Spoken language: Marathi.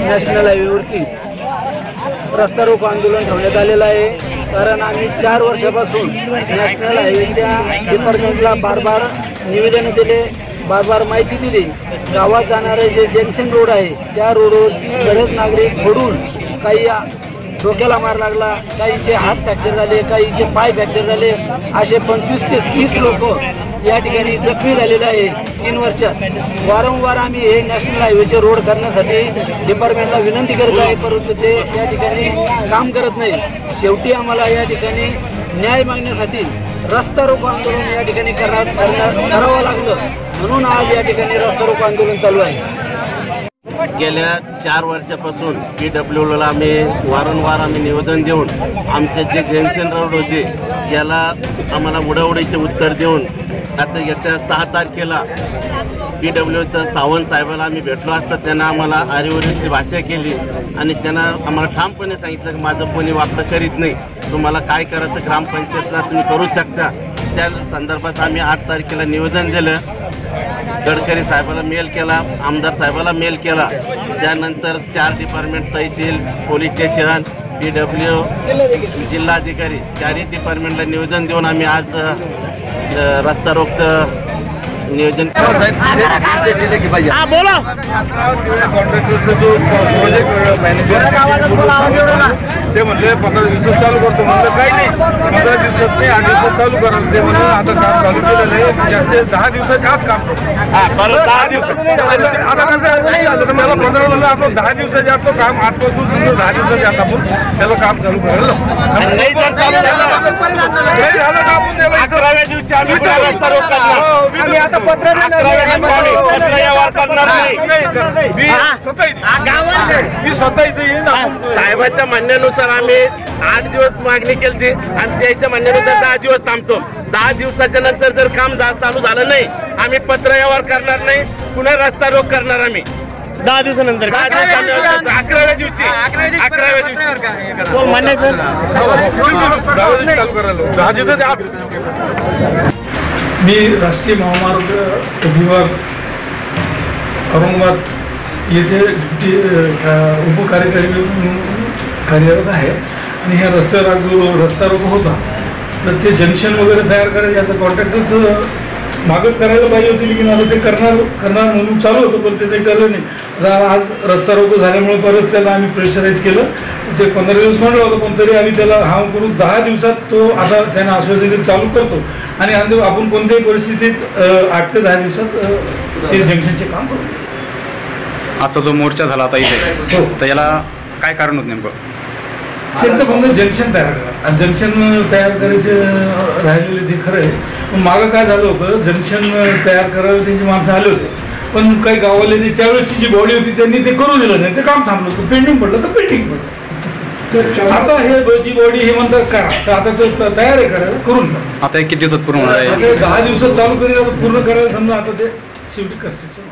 नॅशनल हायवेवरती रस्ता रोको आंदोलन ठेवण्यात आलेलं आहे। कारण आम्ही 4 वर्षापासून नॅशनल हायवेच्या डिपार्टमेंटला बार निवेदन दिले, बार माहिती दिली। गावात जाणारे जे जंक्शन रोड आहे त्या रोडवरती बरेच नागरिक फोडून, काही डोक्याला मार लागला, काहींचे हात फ्रॅक्चर झाले, काहींचे पाय फ्रॅक्चर झाले, असे 25 ते 30 लोक या ठिकाणी जखमी झालेले आहे 3 वर्षात। वारंवार आम्ही हे नॅशनल हायवेचे रोड करण्यासाठी डिपार्टमेंटला विनंती करत आहे, परंतु ते या ठिकाणी काम करत नाही। शेवटी आम्हाला या ठिकाणी न्याय मागण्यासाठी रस्ता रोको आंदोलन या ठिकाणी करावं लागलं, म्हणून आज या ठिकाणी रस्ता रोको आंदोलन चालू आहे। गेल्या 4 वर्षापासून PWLला आम्ही वारंवार निवेदन देऊन आमचे जे जंक्शन रोड होते याला आम्हाला उडवडीचे उत्तर देऊन आता येत्या 6 तारखेला PWLच्या सावंत साहेबाला आम्ही भेटलो असता त्यांना आम्हाला आरेवरीची भाषा केली आणि त्यांना आम्हाला ठामपणे सांगितलं की माझं कोणी वापर करीत नाही, तुम्हाला काय करायचं ग्रामपंचायतला तुम्ही करू शकता। त्या संदर्भात आम्ही 8 तारखेला निवेदन दिलं, गडकरी साहेबाला मेल केला, आमदार साहेबाला मेल केला। त्यानंतर 4 डिपार्टमेंट तहसील, पोलीस स्टेशन, PW, जिल्हाधिकारी 4ही डिपार्टमेंटला निवेदन देऊन आम्ही आज रस्ता रोकचं नियोजन बोला। कॉन्ट्रॅक्टरचा जो प्रोजेक्ट मॅनेजर ते म्हणले 15 दिवसात चालू करतो, म्हणलं काही नाही 15 दिवसात नाही 8 दिवसात चालू करा। ते म्हणून आता काम चालू केलेलं आहे, जास्त 10 दिवसाच्या आत काम करतो। 10 दिवस आता कसं त्याला 15 म्हणलं आपण 10 दिवसाच्या आत तो काम आजपासून 10 दिवसाच्या आत आपण त्याला काम चालू करायला नाही झालं तर आपण त्याला 11व्या दिवशी आम्ही रस्ता रोको करणार। आता पत्र मी स्वतः इथे येईन। साहेबांच्या म्हणण्यानुसार आम्ही 8 दिवस मागणी केली आणि त्याच्या म्हणण्यानुसार 10 दिवस थांबतो। 10 दिवसाच्या नंतर जर काम चालू झालं नाही आम्ही पत्र व्यवहार करणार नाही, पुन्हा रस्ता रोक करणार। आम्ही 10 दिवसानंतर 11व्या दिवशी मान्य सर मी राष्ट्रीय महामार्ग विभाग औरंगाबाद येथे ड्युटी उपकार्यकारी म्हणून कार्यरत आहे आणि ह्या रस्त्यावर जो रस्ता रोको होता तर ते जंक्शन वगैरे तयार करायचे, आता कॉन्ट्रॅक्टरचं मागच करायला पाहिजे होती, लेकिन आता ते करणार म्हणून चालू होतं पण ते ठरलं नाही। आज रस्ता रोको झाल्यामुळे परत त्याला आम्ही प्रेशराईज केलं, ते 15 दिवस म्हणलं होतं पण तरी आम्ही त्याला करून 10 दिवसात तो आता त्यांना आश्वासन चालू करतो आणि आपण कोणत्याही परिस्थितीत 8 ते 10 दिवसात ते जंक्शनचे काम करतो। आजचा जो मोर्चा झाला आता इथे हो तर याला काय कारण होतं नेमकं? त्यांचं म्हणणं जंक्शन तयार करा, जंक्शन तयार करायचे राहिलेले ते खरं आहे, पण मागं काय झालं होतं जंक्शन तयार करायला त्यांची माणसं आले होते पण काही गाववाल्यांनी त्यावेळेसची जी बॉडी होती त्यांनी ते करू दिलं नाही, ते काम थांबलं होतं, पेंडिंग पडलं तर पेंडिंग पडलं। आता हे जी बॉडी हे म्हणतात करा तर आता तो तयार आहे करायला, करून घ्या। आता किती दिवसात पूर्ण होणार आहे? 10 दिवसात चालू करेल, पूर्ण करायला समजा आता ते शेवटी कन्स्ट्रक्शन